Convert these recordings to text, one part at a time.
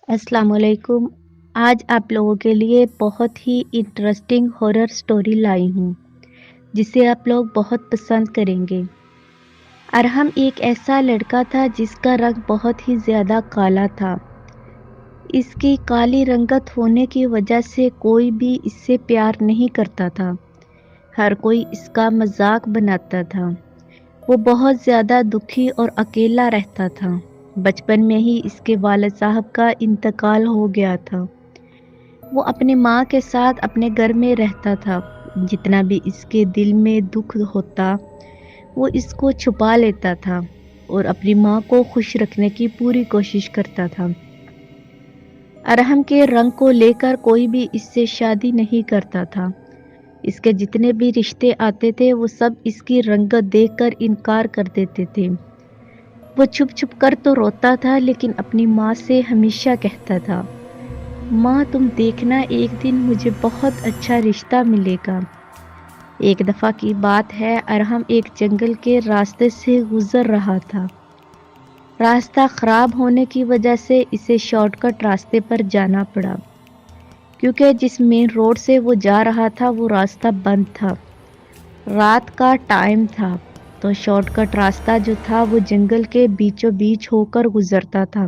अस्सलाम वालेकुम। आज आप लोगों के लिए बहुत ही इंटरेस्टिंग हॉरर स्टोरी लाई हूँ जिसे आप लोग बहुत पसंद करेंगे। अरहम एक ऐसा लड़का था जिसका रंग बहुत ही ज़्यादा काला था। इसकी काली रंगत होने की वजह से कोई भी इससे प्यार नहीं करता था। हर कोई इसका मजाक बनाता था। वो बहुत ज़्यादा दुखी और अकेला रहता था। बचपन में ही इसके वालिद साहब का इंतकाल हो गया था। वो अपनी माँ के साथ अपने घर में रहता था। जितना भी इसके दिल में दुख होता वो इसको छुपा लेता था और अपनी माँ को खुश रखने की पूरी कोशिश करता था। अरहम के रंग को लेकर कोई भी इससे शादी नहीं करता था। इसके जितने भी रिश्ते आते थे वो सब इसकी रंगत देखकर इनकार कर देते थे। वो छुप छुप कर तो रोता था लेकिन अपनी माँ से हमेशा कहता था, माँ तुम देखना एक दिन मुझे बहुत अच्छा रिश्ता मिलेगा। एक दफ़ा की बात है, अरहम एक जंगल के रास्ते से गुजर रहा था। रास्ता ख़राब होने की वजह से इसे शॉर्टकट रास्ते पर जाना पड़ा क्योंकि जिस मेन रोड से वो जा रहा था वो रास्ता बंद था। रात का टाइम था तो शॉर्टकट रास्ता जो था वो जंगल के बीचों बीच होकर गुजरता था।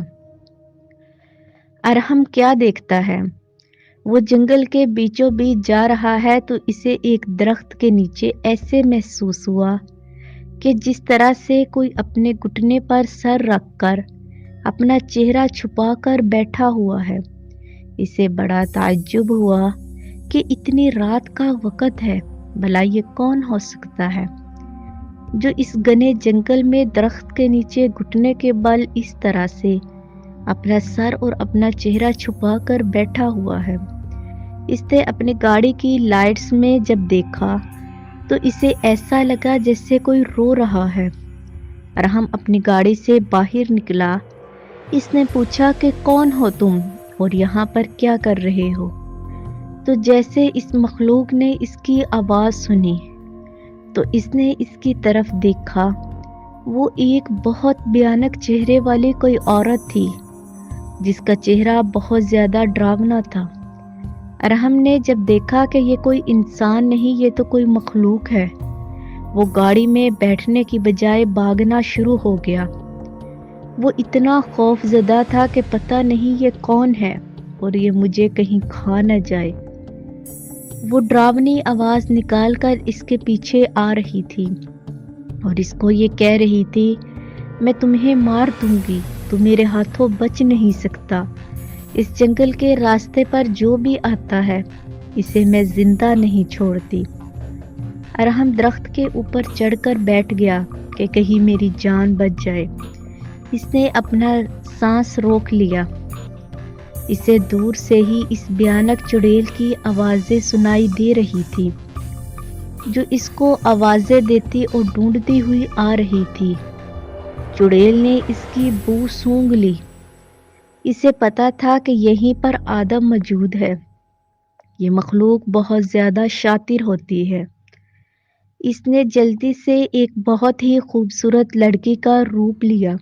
अरहम क्या देखता है, वो जंगल के बीचों बीच जा रहा है तो इसे एक दरख्त के नीचे ऐसे महसूस हुआ कि जिस तरह से कोई अपने घुटने पर सर रखकर अपना चेहरा छुपाकर बैठा हुआ है। इसे बड़ा ताज्जुब हुआ कि इतनी रात का वक़्त है, भला ये कौन हो सकता है जो इस घने जंगल में दरख्त के नीचे घुटने के बल इस तरह से अपना सर और अपना चेहरा छुपाकर बैठा हुआ है। इसने अपनी गाड़ी की लाइट्स में जब देखा तो इसे ऐसा लगा जैसे कोई रो रहा है। अरहम अपनी गाड़ी से बाहर निकला। इसने पूछा कि कौन हो तुम और यहाँ पर क्या कर रहे हो। तो जैसे इस मखलूक ने इसकी आवाज़ सुनी तो इसने इसकी तरफ देखा। वो एक बहुत भयानक चेहरे वाली कोई औरत थी जिसका चेहरा बहुत ज़्यादा डरावना था। अरहम ने जब देखा कि ये कोई इंसान नहीं, ये तो कोई मखलूक है, वो गाड़ी में बैठने की बजाय भागना शुरू हो गया। वो इतना खौफजदा था कि पता नहीं ये कौन है और ये मुझे कहीं खा न जाए। वो डरावनी आवाज़ निकालकर इसके पीछे आ रही थी और इसको ये कह रही थी, मैं तुम्हें मार दूंगी, तू मेरे हाथों बच नहीं सकता। इस जंगल के रास्ते पर जो भी आता है इसे मैं जिंदा नहीं छोड़ती। अरहम दरख्त के ऊपर चढ़कर बैठ गया कि कहीं मेरी जान बच जाए। इसने अपना सांस रोक लिया। इसे दूर से ही इस भयानक चुड़ैल की आवाज़ें सुनाई दे रही थी जो इसको आवाज़ें देती और ढूंढती हुई आ रही थी। चुड़ैल ने इसकी बू सूंघ ली। इसे पता था कि यहीं पर आदम मौजूद है। ये मखलूक बहुत ज़्यादा शातिर होती है। इसने जल्दी से एक बहुत ही खूबसूरत लड़की का रूप लिया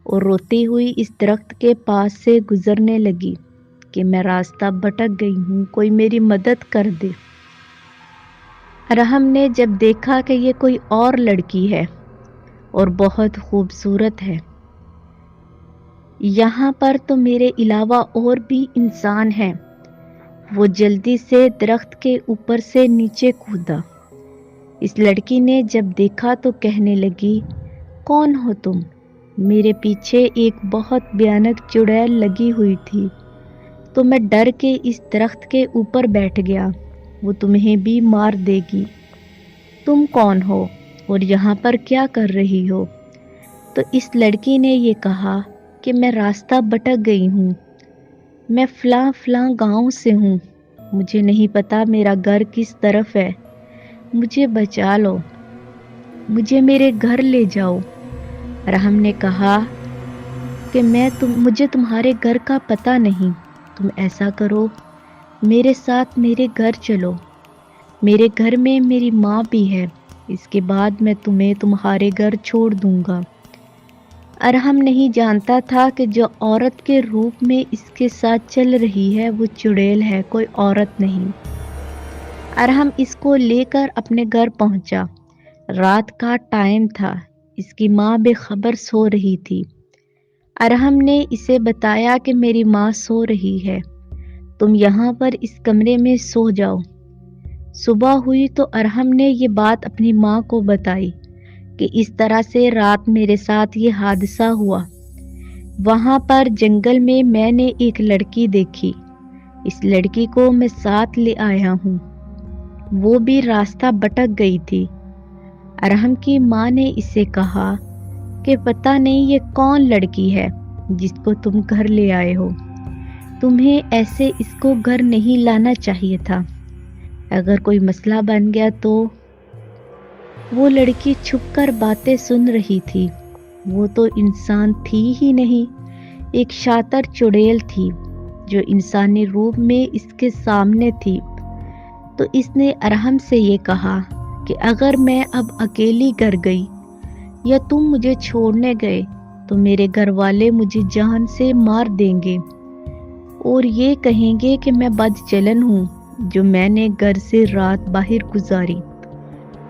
और रोती हुई इस दरख्त के पास से गुजरने लगी कि मैं रास्ता भटक गई हूँ, कोई मेरी मदद कर दे। अरहम ने जब देखा कि ये कोई और लड़की है और बहुत खूबसूरत है, यहाँ पर तो मेरे अलावा और भी इंसान हैं, वो जल्दी से दरख्त के ऊपर से नीचे कूदा। इस लड़की ने जब देखा तो कहने लगी, कौन हो तुम? मेरे पीछे एक बहुत भयानक चुड़ैल लगी हुई थी तो मैं डर के इस दरख्त के ऊपर बैठ गया, वो तुम्हें भी मार देगी। तुम कौन हो और यहाँ पर क्या कर रही हो? तो इस लड़की ने ये कहा कि मैं रास्ता भटक गई हूँ, मैं फ़लाँ फ़लाँ गांव से हूँ, मुझे नहीं पता मेरा घर किस तरफ है, मुझे बचा लो, मुझे मेरे घर ले जाओ। रहम ने कहा कि मुझे तुम्हारे घर का पता नहीं, तुम ऐसा करो मेरे साथ मेरे घर चलो, मेरे घर में मेरी माँ भी है, इसके बाद मैं तुम्हें तुम्हारे घर छोड़ दूँगा। ارحم نہیں جانتا تھا کہ جو عورت کے روپ میں اس کے ساتھ چل رہی ہے وہ چڑیل ہے، کوئی عورت نہیں۔ ارحم اس کو لے کر اپنے گھر پہنچا۔ رات کا ٹائم تھا، اس کی ماں بے خبر سو رہی تھی۔ ارحم نے اسے بتایا کہ میری ماں سو رہی ہے، تم یہاں پر اس کمرے میں سو جاؤ۔ صبح ہوئی تو ارحم نے یہ بات اپنی ماں کو بتائی کہ اس طرح سے رات میرے ساتھ یہ حادثہ ہوا۔ وہاں پر جنگل میں نے ایک لڑکی دیکھی، اس لڑکی کو میں ساتھ لے آیا ہوں، وہ بھی راستہ بھٹک گئی تھی۔ ارحم کی ماں نے اسے کہا کہ پتہ نہیں یہ کون لڑکی ہے جس کو تم گھر لے آئے ہو، تمہیں ایسے اس کو گھر نہیں لانا چاہیے تھا، اگر کوئی مسئلہ بن گیا تو۔ وہ لڑکی چھپ کر باتیں سن رہی تھی، وہ تو انسان تھی ہی نہیں، ایک شاطر چڑیل تھی جو انسانی روپ میں اس کے سامنے تھی۔ تو اس نے ارحم سے یہ کہا کہ اگر میں اب اکیلی گھر گئی یا تم مجھے چھوڑنے گئے تو میرے گھر والے مجھے جان سے مار دیں گے اور یہ کہیں گے کہ میں بد چلن ہوں جو میں نے گھر سے رات باہر گزاری،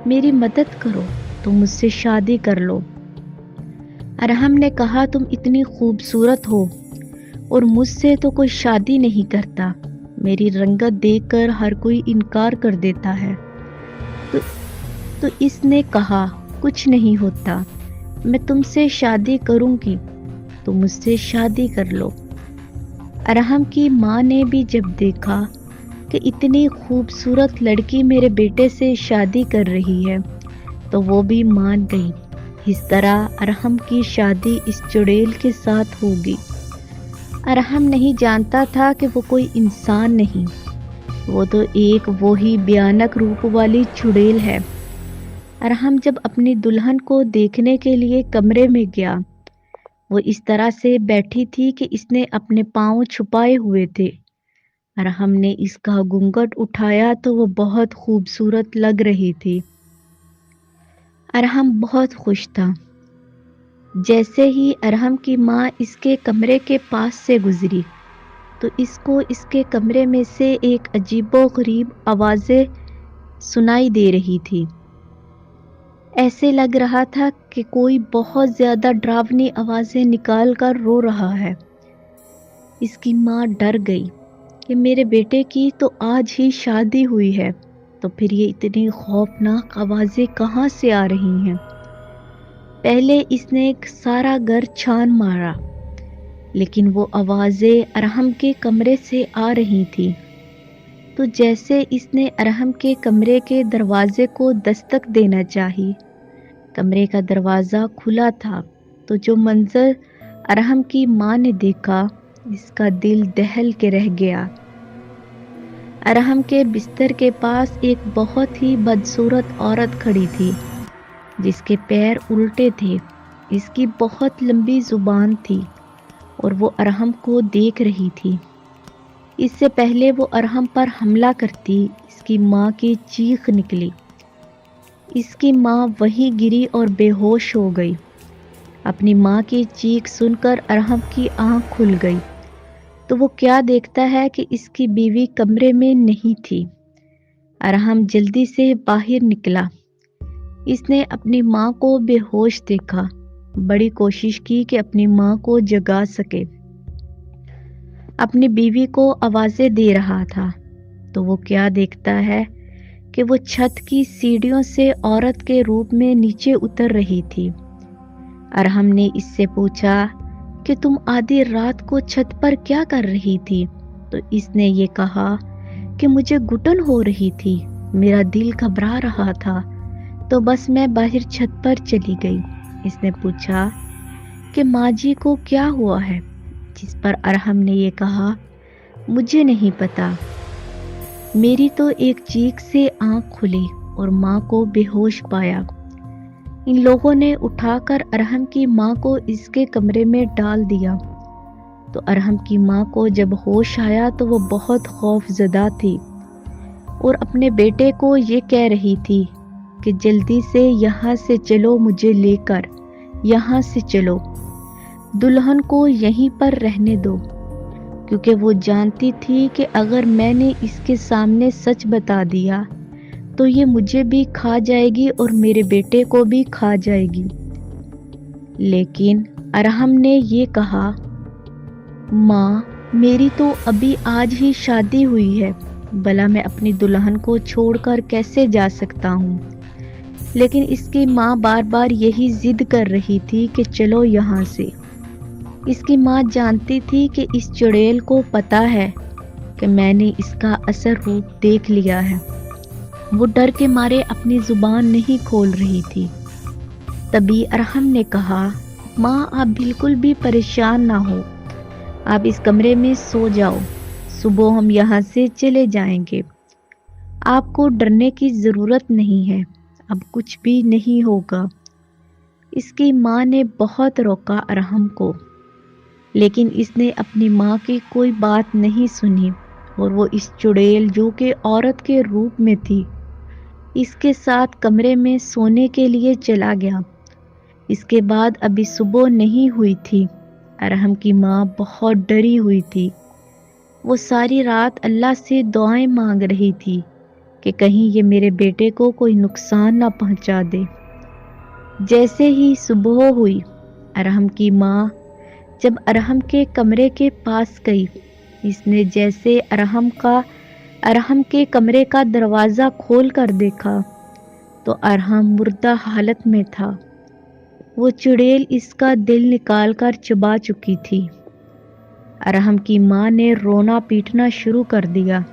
میری مدد کرو، تم مجھ سے شادی کر لو۔ ارحم نے کہا تم اتنی خوبصورت ہو اور مجھ سے تو کوئی شادی نہیں کرتا، میری رنگت دیکھ کر ہر کوئی انکار کر دیتا ہے۔ تو اس نے کہا کچھ نہیں ہوتا، میں تم سے شادی کروں گی، تم مجھ سے شادی کر لو۔ ارحم کی ماں نے بھی جب دیکھا کہ اتنی خوبصورت لڑکی میرے بیٹے سے شادی کر رہی ہے تو وہ بھی مان گئی۔ اس طرح ارحم کی شادی اس چڑیل کے ساتھ ہوگی۔ ارحم نہیں جانتا تھا کہ وہ کوئی انسان نہیں، وہ تو ایک وہی بھیانک روپ والی چڑیل ہے۔ ارحم جب اپنی دلہن کو دیکھنے کے لیے کمرے میں گیا، وہ اس طرح سے بیٹھی تھی کہ اس نے اپنے پاؤں چھپائے ہوئے تھے۔ ارحم نے اس کا گھونگھٹ اٹھایا تو وہ بہت خوبصورت لگ رہی تھی۔ ارحم بہت خوش تھا۔ جیسے ہی ارحم کی ماں اس کے کمرے کے پاس سے گزری تو اس کو اس کے کمرے میں سے ایک عجیب و غریب آوازیں سنائی دے رہی تھی۔ ایسے لگ رہا تھا کہ کوئی بہت زیادہ ڈراؤنی آوازیں نکال کر رو رہا ہے۔ اس کی ماں ڈر گئی کہ میرے بیٹے کی تو آج ہی شادی ہوئی ہے تو پھر یہ اتنی خوفناک آوازیں کہاں سے آ رہی ہیں۔ پہلے اس نے سارا گھر چھان مارا لیکن وہ آوازیں ارحم کے کمرے سے آ رہی تھی۔ تو جیسے اس نے ارحم کے کمرے کے دروازے کو دستک دینا چاہی، کمرے کا دروازہ کھلا تھا تو جو منظر ارحم کی ماں نے دیکھا اس کا دل دہل کے رہ گیا۔ ارحم کے بستر کے پاس ایک بہت ہی بدصورت عورت کھڑی تھی جس کے پیر الٹے تھے، اس کی بہت لمبی زبان تھی اور وہ ارحم کو دیکھ رہی تھی۔ اس سے پہلے وہ ارحم پر حملہ کرتی اس کی ماں کی چیخ نکلی۔ اس کی ماں وہیں گری اور بے ہوش ہو گئی۔ اپنی ماں کی چیخ سن کر ارحم کی آنکھ کھل گئی تو وہ کیا دیکھتا ہے کہ اس کی بیوی کمرے میں نہیں تھی۔ ارحم جلدی سے باہر نکلا۔ اس نے اپنی ماں کو بے ہوش دیکھا، بڑی کوشش کی کہ اپنی ماں کو جگا سکے۔ اپنی بیوی کو آوازیں دے رہا تھا تو وہ کیا دیکھتا ہے کہ وہ چھت کی سیڑھیوں سے عورت کے روپ میں نیچے اتر رہی تھی۔ ارحم نے اس سے پوچھا کہ تم آدھی رات کو چھت پر کیا کر رہی تھی؟ تو اس نے یہ کہا کہ مجھے گھٹن ہو رہی تھی، میرا دل گھبرا رہا تھا تو بس میں باہر چھت پر چلی گئی۔ اس نے پوچھا کہ ماں جی کو کیا ہوا ہے؟ جس پر ارحم نے یہ کہا مجھے نہیں پتا، میری تو ایک چیخ سے آنکھ کھلی اور ماں کو بے ہوش پایا۔ ان لوگوں نے اٹھا کر ارحم کی ماں کو اس کے کمرے میں ڈال دیا۔ تو ارحم کی ماں کو جب ہوش آیا تو وہ بہت خوف زدہ تھی اور اپنے بیٹے کو یہ کہہ رہی تھی کہ جلدی سے یہاں سے چلو، مجھے لے کر یہاں سے چلو، दुल्हन को यहीं पर रहने दो, क्योंकि वो जानती थी कि अगर मैंने इसके सामने सच बता दिया तो ये मुझे भी खा जाएगी और मेरे बेटे को भी खा जाएगी। लेकिन अरहम ने ये कहा, माँ, मेरी तो अभी आज ही शादी हुई है, भला मैं अपनी दुल्हन को छोड़कर कैसे जा सकता हूँ। लेकिन इसकी माँ बार बार यही जिद कर रही थी कि चलो यहाँ से। इसकी माँ जानती थी कि इस चुड़ैल को पता है कि मैंने इसका असर रूप देख लिया है। वो डर के मारे अपनी जुबान नहीं खोल रही थी। तभी अरहम ने कहा, माँ, आप बिल्कुल भी परेशान ना हो, आप इस कमरे में सो जाओ, सुबह हम यहाँ से चले जाएंगे। आपको डरने की ज़रूरत नहीं है, अब कुछ भी नहीं होगा। इसकी माँ ने बहुत रोका अरहम को, लेकिन इसने अपनी माँ की कोई बात नहीं सुनी और वो इस चुड़ैल, जो कि औरत के रूप में थी, इसके साथ कमरे में सोने के लिए चला गया। इसके बाद अभी सुबह नहीं हुई थी। अरहम की माँ बहुत डरी हुई थी। वो सारी रात अल्लाह से दुआएं मांग रही थी कि कहीं ये मेरे बेटे को कोई नुकसान ना पहुंचा दे। जैसे ही सुबह हुई, अरहम की माँ जब अरहम के कमरे के पास गई, इसने जैसे अरहम के कमरे का दरवाज़ा खोल कर देखा तो अरहम मुर्दा हालत में था। वो चुड़ैल इसका दिल निकाल कर चबा चुकी थी। अरहम की माँ ने रोना पीटना शुरू कर दिया,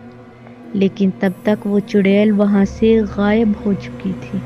लेकिन तब तक वो चुड़ैल वहाँ से गायब हो चुकी थी।